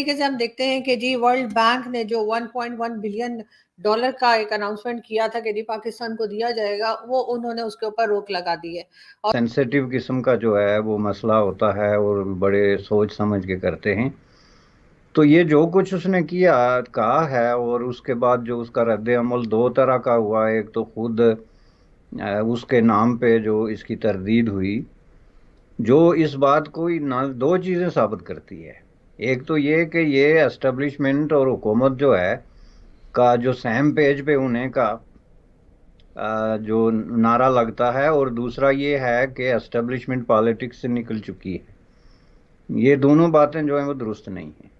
तरीके से हम देखते हैं कि जी वर्ल्ड बैंक ने जो 1.1 बिलियन डॉलर का एक अनाउंसमेंट किया था कि जी पाकिस्तान को दिया जाएगा, वो उन्होंने उसके ऊपर रोक लगा दी है। और सेंसिटिव किस्म का जो है वो मसला होता है और बड़े सोच समझ के करते हैं। तो ये जो कुछ उसने किया कहा है, और उसके बाद जो उसका रद्द अमल दो तरह का हुआ। एक तो खुद उसके नाम पे जो इसकी तरदीद हुई, जो इस बात को ही ना दो चीजें साबित करती है। एक तो ये कि ये एस्टेब्लिशमेंट और हुकूमत जो है का जो सेम पेज पे उन्हें का जो नारा लगता है, और दूसरा ये है कि एस्टेब्लिशमेंट पॉलिटिक्स से निकल चुकी है। ये दोनों बातें जो हैं वो दुरुस्त नहीं है।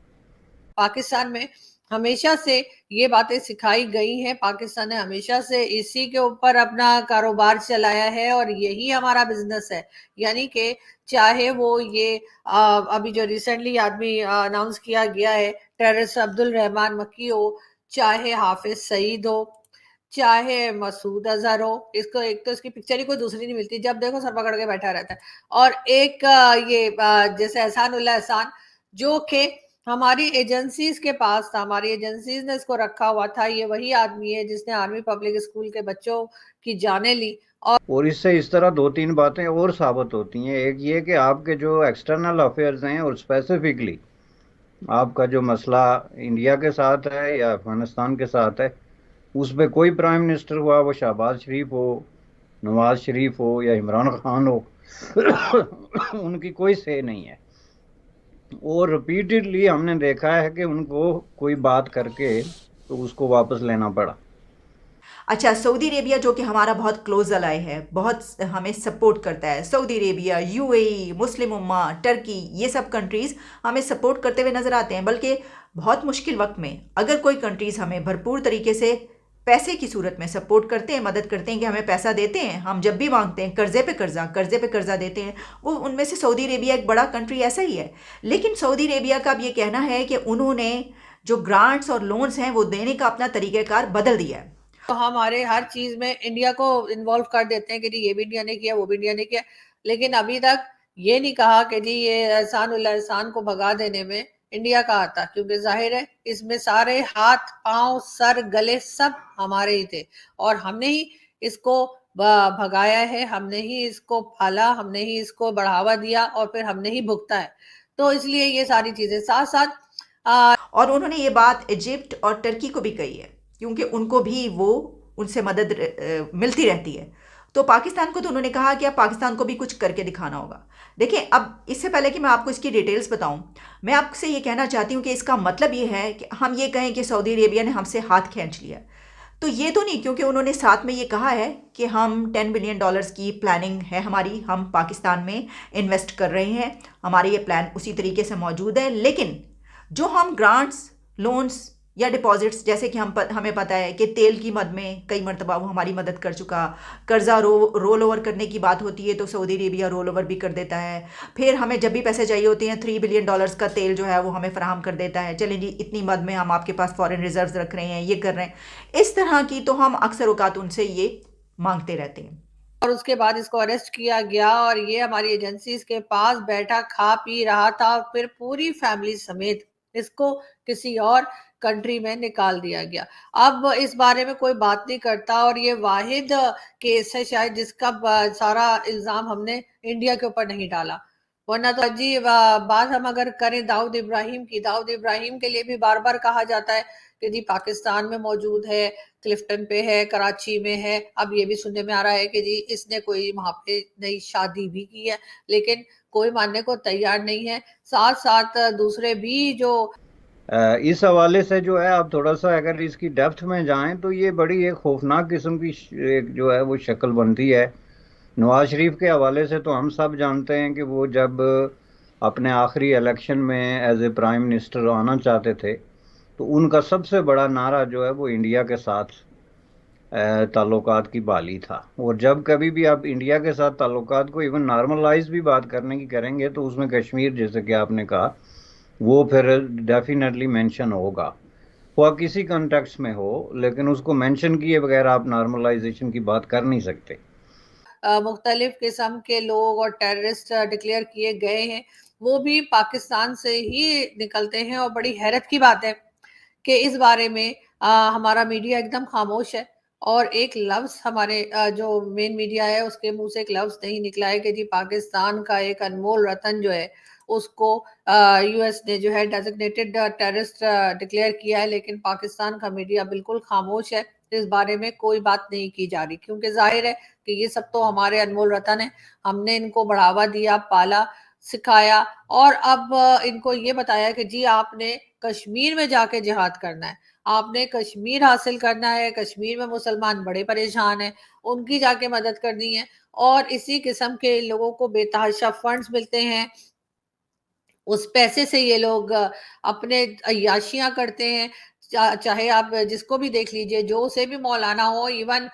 पाकिस्तान में हमेशा से ये बातें सिखाई गई हैं। पाकिस्तान ने हमेशा से इसी के ऊपर अपना कारोबार चलाया है और यही हमारा बिजनेस है। यानी कि चाहे वो ये अभी जो रिसेंटली आदमी अनाउंस किया गया है टेररिस्ट अब्दुल रहमान मक्की हो, चाहे हाफिज सईद हो, चाहे मसूद अजहर हो, इसको एक तो इसकी पिक्चर ही कोई दूसरी नहीं मिलती, जब देखो सर पकड़ के बैठा रहता है। और एक जैसे एहसान उल्ला एहसान, जो कि हमारी एजेंसीज के पास था, हमारी एजेंसीज ने इसको रखा हुआ था। ये वही आदमी है जिसने आर्मी पब्लिक स्कूल के बच्चों की जानें ली। और और इससे इस तरह दो तीन बातें और साबित होती हैं। एक ये कि आपके जो एक्सटर्नल अफेयर्स हैं, और स्पेसिफिकली आपका जो मसला इंडिया के साथ है या अफगानिस्तान के साथ है, उस पर कोई प्राइम मिनिस्टर हुआ, वो शहबाज शरीफ हो, नवाज शरीफ हो या इमरान खान हो, उनकी कोई से नहीं है। और रिपीटेडली हमने देखा है कि उनको कोई बात करके तो उसको वापस लेना पड़ा। अच्छा, सऊदी अरेबिया जो कि हमारा बहुत क्लोज अलाई है, बहुत हमें सपोर्ट करता है। सऊदी अरेबिया, यूएई, मुस्लिम उम्मा, टर्की, ये सब कंट्रीज़ हमें सपोर्ट करते हुए नज़र आते हैं। बल्कि बहुत मुश्किल वक्त में अगर कोई कंट्रीज़ हमें भरपूर तरीके से पैसे की सूरत में सपोर्ट करते हैं, मदद करते हैं, कि हमें पैसा देते हैं, हम जब भी मांगते हैं कर्जे पे कर्जा देते हैं, वो उनमें से सऊदी अरेबिया एक बड़ा कंट्री ऐसा ही है। लेकिन सऊदी अरेबिया का अब ये कहना है कि उन्होंने जो ग्रांट्स और लोन्स हैं वो देने का अपना तरीक़ाकार बदल दिया है। तो हमारे हर चीज में इंडिया को इन्वॉल्व कर देते हैं कि जी ये भी इंडिया ने किया, वो भी इंडिया ने किया, लेकिन अभी तक ये नहीं कहा कि जी ये एहसान उल्ला एहसान को भगा देने में इंडिया का आता, क्योंकि जाहिर है इसमें सारे हाथ पांव सर गले सब हमारे ही थे और हमने ही इसको भगाया है, हमने ही इसको पाला, हमने ही इसको बढ़ावा दिया और फिर हमने ही भुगता है। तो इसलिए ये सारी चीजें साथ साथ और उन्होंने ये बात इजिप्ट और टर्की को भी कही है, क्योंकि उनको भी वो उनसे मदद मिलती रहती है। तो पाकिस्तान को तो उन्होंने कहा कि अब पाकिस्तान को भी कुछ करके दिखाना होगा। देखिए, अब इससे पहले कि मैं आपको इसकी डिटेल्स बताऊं, मैं आपसे ये कहना चाहती हूँ कि इसका मतलब ये है कि हम ये कहें कि सऊदी अरेबिया ने हमसे हाथ खींच लिया, तो ये तो नहीं, क्योंकि उन्होंने साथ में ये कहा है कि हम $10 बिलियन की प्लानिंग है हमारी, हम पाकिस्तान में इन्वेस्ट कर रहे हैं, हमारे ये प्लान उसी तरीके से मौजूद है। लेकिन जो हम ग्रांट्स, लोन्स या डिपॉजिट्स, जैसे कि हमें पता है कि तेल की मद में कई मरतबा वो हमारी मदद कर चुका, कर्जा रोल ओवर करने की बात होती है तो सऊदी अरेबिया रोल ओवर भी कर देता है। फिर हमें जब भी पैसे चाहिए होते हैं $3 बिलियन का तेल जो है वो हमें फराहम कर देता है, चलें जी इतनी मद में हम आपके पास फॉरेन रिजर्व्स रख रहे हैं, ये कर रहे हैं। इस तरह की तो हम अक्सर औकात उनसे ये मांगते रहते हैं। और उसके बाद इसको अरेस्ट किया गया और ये हमारी एजेंसीज के पास बैठा खा पी रहा था, फिर पूरी फैमिली समेत इसको किसी और कंट्री में निकाल दिया गया। अब इस बारे में कोई बात नहीं करता और ये वाहिद केस है शायद जिसका सारा इल्जाम हमने इंडिया के ऊपर नहीं डाला। वरना तो जी बात हम अगर करें दाऊद इब्राहिम की, दाऊद इब्राहिम के लिए भी बार बार कहा जाता है कि जी पाकिस्तान में मौजूद है, क्लिफ्टन पे है, कराची में है। अब ये भी सुनने में आ रहा है कि जी इसने कोई वहां पे नई शादी भी की है, लेकिन कोई मानने को तैयार नहीं है। साथ साथ दूसरे भी जो इस हवाले से जो है, आप थोड़ा सा अगर इसकी डेप्थ में जाएं तो ये बड़ी एक खौफनाक किस्म की एक जो है वो शक्ल बनती है। नवाज शरीफ के हवाले से तो हम सब जानते हैं कि वो जब अपने आखिरी इलेक्शन में एज ए प्राइम मिनिस्टर आना चाहते थे, तो उनका सबसे बड़ा नारा जो है वो इंडिया के साथ ताल्लुकात की बहाली था। और जब कभी भी आप इंडिया के साथ ताल्लुकात को इवन नॉर्मलाइज भी बात करने की करेंगे, तो उसमें कश्मीर, जैसे कि आपने कहा, वो फिर डेफिनेटली मेंशन होगा, वह किसी कॉन्टेक्स्ट में हो, लेकिन उसको मेंशन किए बगैर आप नॉर्मलाइजेशन की बात कर नहीं सकते। मुख्तलिफ किस्म के लोग और टेररिस्ट डिक्लेयर किए गए हैं, वो भी पाकिस्तान से ही निकलते हैं। और बड़ी हैरत की बात है कि इस बारे में हमारा मीडिया एकदम खामोश है, और एक लफ्ज हमारे जो मेन मीडिया है उसके मुंह से एक लफ्ज नहीं निकला है कि जी पाकिस्तान का एक अनमोल रतन जो है उसको यूएस ने जो है डेजिग्नेटेड टेररिस्ट डिक्लेयर किया है। लेकिन पाकिस्तान का मीडिया बिल्कुल खामोश है, इस बारे में कोई बात नहीं की जा रही, क्योंकि जाहिर है कि ये सब तो हमारे अनमोल रतन है, हमने इनको बढ़ावा दिया, पाला, सिखाया, और अब इनको ये बताया कि जी आपने कश्मीर में जाके जिहाद करना है, आपने कश्मीर हासिल करना है, कश्मीर में मुसलमान बड़े परेशान हैं, उनकी जाके मदद करनी है। और इसी किस्म के लोगों को बेतहाशा फंड्स मिलते हैं, उस पैसे से ये लोग अपने अय्याशियां करते हैं। चाहे आप जिसको भी देख लीजिए, जो से भी मौलाना हो, इवन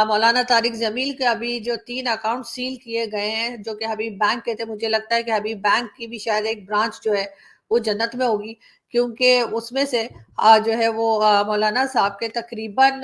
मौलाना तारिक जमील के अभी जो 3 अकाउंट सील किए गए हैं जो कि हबीब बैंक के थे, मुझे लगता है कि हबीब बैंक की भी शायद एक ब्रांच जो है वो जन्नत में होगी, क्योंकि उसमें से जो है वो मौलाना साहब के तकरीबन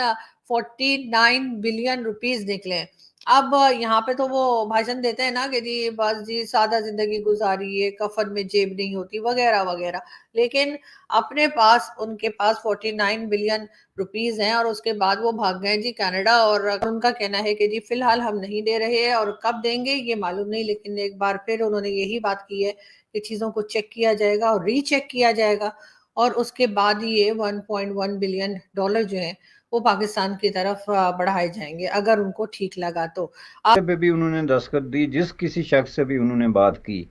49 बिलियन रुपीस निकले हैं। अब यहाँ पे तो वो भाषण देते हैं ना कि जी बस जी सादा जिंदगी गुजारी है, कफन में जेब नहीं होती, वगैरह वगैरह। लेकिन अपने पास उनके पास 49 बिलियन रुपीस हैं, और उसके बाद वो भाग गए जी कनाडा। और उनका कहना है कि जी फिलहाल हम नहीं दे रहे हैं, और कब देंगे ये मालूम नहीं, लेकिन एक बार फिर उन्होंने यही बात की है कि चीजों को चेक किया जाएगा और रीचेक किया जाएगा, और उसके बाद ये 1.1 बिलियन डॉलर जो है वो पाकिस्तान की तरफ बढ़ाए जाएंगे अगर उनको ठीक लगा तो। पे भी उन्होंने दस्तखत दी, जिस किसी शख्स से भी उन्होंने बात की,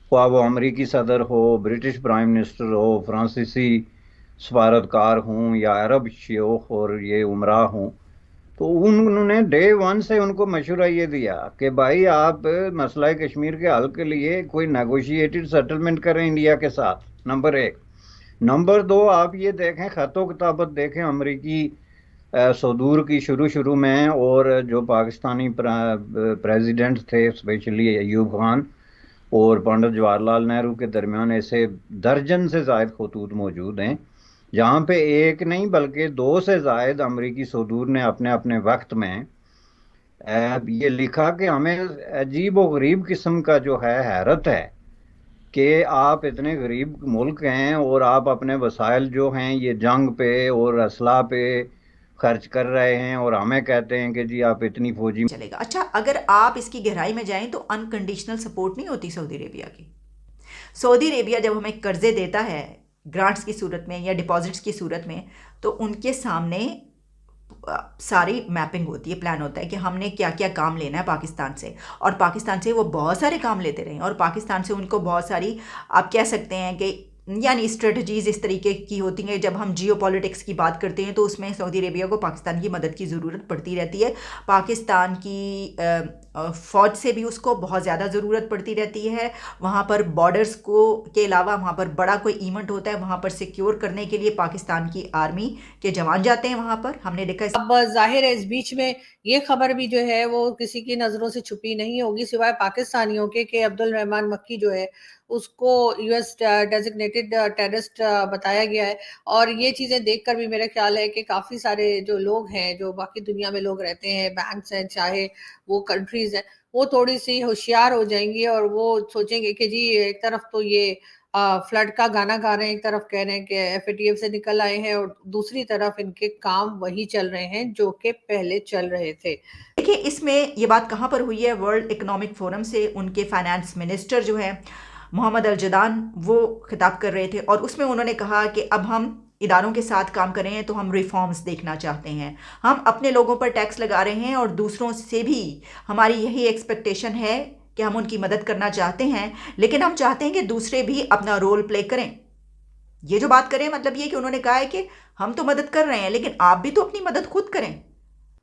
ख्वाह वो अमरीकी सदर हो, ब्रिटिश प्राइम मिनिस्टर हो, फ्रांसीसी सफारतकार हों, या अरब शेख और ये उमरा हों, तो उन्होंने डे 1 से उनको मशवरा ये दिया कि भाई आप मसला कश्मीर के हल के लिए कोई नेगोशिएटेड सेटलमेंट करें इंडिया के साथ, नंबर 1। नंबर 2, आप ये देखें, खतो किताबत देखें अमरीकी सदूर की शुरू में, और जो पाकिस्तानी प्रेसिडेंट थे स्पेशली अयूब खान और पंडित जवाहरलाल नेहरू के दरमियान ऐसे दर्जन से जायद खतूत मौजूद हैं, जहाँ पे एक नहीं बल्कि 2 से जायद अमरीकी सदूर ने अपने अपने वक्त में ये लिखा कि हमें अजीब व गरीब किस्म का जो है हैरत है कि आप इतने गरीब मुल्क हैं और आप अपने वसाइल जो हैं ये जंग पे और असला पे खर्च कर रहे हैं, और हमें कहते हैं कि जी आप इतनी फौजी चलेगा। अच्छा, अगर आप इसकी गहराई में जाएं तो अनकंडीशनल सपोर्ट नहीं होती सऊदी अरेबिया की। सऊदी अरेबिया जब हमें कर्जे देता है ग्रांट्स की सूरत में या डिपॉजिट्स की सूरत में, तो उनके सामने सारी मैपिंग होती है, प्लान होता है कि हमने क्या क्या काम लेना है पाकिस्तान से, और पाकिस्तान से वो बहुत सारे काम लेते रहे, और पाकिस्तान से उनको बहुत सारी, आप कह सकते हैं कि यानी स्ट्रेटजीज इस तरीके की होती हैं। जब हम जियो पॉलिटिक्स की बात करते हैं तो उसमें सऊदी अरेबिया को पाकिस्तान की मदद की ज़रूरत पड़ती रहती है, पाकिस्तान की फ़ौज से भी उसको बहुत ज़्यादा ज़रूरत पड़ती रहती है। वहाँ पर बॉर्डर्स को के अलावा वहाँ पर बड़ा कोई इवेंट होता है, वहाँ पर सिक्योर करने के लिए पाकिस्तान की आर्मी के जवान जाते हैं वहाँ पर, हमने देखा। अब जाहिर है इस बीच में ये खबर भी जो है वो किसी की नजरों से छुपी नहीं होगी सिवाय पाकिस्तानियों के, कि अब्दुल रहमान मक्की जो है उसको यूएस डेजिग्नेटेड टेररिस्ट बताया गया है। और ये चीजें देखकर भी मेरा ख्याल है कि काफी सारे जो लोग हैं, जो बाकी दुनिया में लोग रहते हैं, बैंक्स हैं, चाहे वो कंट्रीज हैं, वो थोड़ी सी होशियार हो जाएंगी, और वो सोचेंगे कि जी एक तरफ तो ये फ्लड का गाना गा रहे हैं, एक तरफ कह रहे हैं कि एफएटीएफ से निकल आए हैं, और दूसरी तरफ इनके काम वही चल रहे हैं जो कि पहले चल रहे थे। देखिए, इसमें ये बात कहाँ पर हुई है, वर्ल्ड इकोनॉमिक फोरम से उनके फाइनेंस मिनिस्टर जो है मोहम्मद अल जदान वो खिताब कर रहे थे, और उसमें उन्होंने कहा कि अब हम इदारों के साथ काम कर रहे हैं तो हम रिफॉर्म्स देखना चाहते हैं, हम अपने लोगों पर टैक्स लगा रहे हैं और दूसरों से भी हमारी यही एक्सपेक्टेशन है कि हम उनकी मदद करना चाहते हैं, लेकिन हम चाहते हैं कि दूसरे भी अपना रोल प्ले करें। ये जो बात करें मतलब ये कि उन्होंने कहा है कि हम तो मदद कर रहे हैं लेकिन आप भी तो अपनी मदद खुद करें।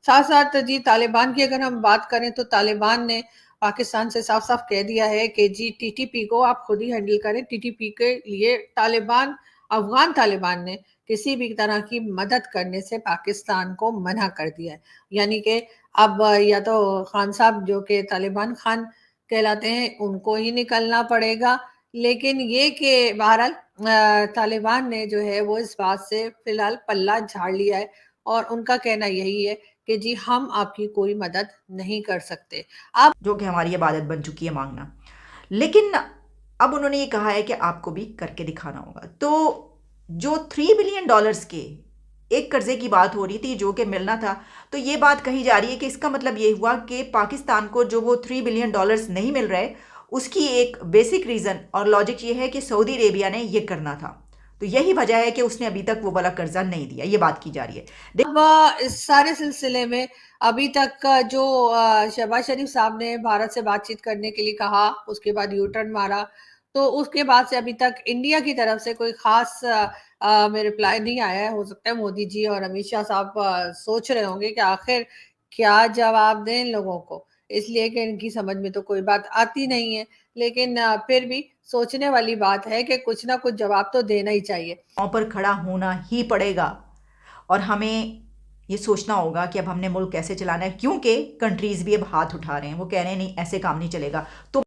साथ साथ जी तालिबान की अगर हम बात करें तो तालिबान ने पाकिस्तान से साफ साफ कह दिया है कि जी टीटीपी को आप खुद ही हैंडल करें। टीटीपी के लिए तालिबान, अफगान तालिबान ने किसी भी तरह की मदद करने से पाकिस्तान को मना कर दिया है। यानी कि अब या तो खान साहब जो कि तालिबान खान कहलाते हैं उनको ही निकलना पड़ेगा, लेकिन ये कि बहरहाल तालिबान ने जो है वो इस बात से फिलहाल पल्ला झाड़ लिया है, और उनका कहना यही है कि जी हम आपकी कोई मदद नहीं कर सकते। आप जो कि हमारी इबादत बन चुकी है मांगना। लेकिन अब उन्होंने ये कहा है कि आपको भी करके दिखाना होगा। तो जो $3 बिलियन के एक कर्जे की बात हो रही थी जो कि मिलना था, तो ये बात कही जा रही है कि इसका मतलब ये हुआ कि पाकिस्तान को जो वो $3 बिलियन नहीं मिल रहे, उसकी एक बेसिक रीज़न और लॉजिक ये है कि सऊदी अरेबिया ने ये करना था। तो यही वजह है कि उसने अभी तक वो वाला कर्जा नहीं दिया, ये बात की जा रही है। अब इस सारे सिलसिले में अभी तक का जो शहबाज शरीफ साहब ने भारत से बातचीत करने के लिए कहा, उसके बाद यू टर्न मारा, तो उसके बाद से अभी तक इंडिया की तरफ से कोई खास में रिप्लाई नहीं आया है। हो सकता है मोदी जी और अमित शाह साहब सोच रहे होंगे कि आखिर क्या जवाब दें इन लोगों को, इसलिए कि इनकी समझ में तो कोई बात आती नहीं है। लेकिन फिर भी सोचने वाली बात है कि कुछ ना कुछ जवाब तो देना ही चाहिए। पर खड़ा होना ही पड़ेगा और हमें ये सोचना होगा कि अब हमने मुल्क कैसे चलाना है, क्योंकि कंट्रीज़ भी अब हाथ उठा रहे हैं, वो कह रहे हैं नहीं ऐसे काम नहीं चलेगा। तो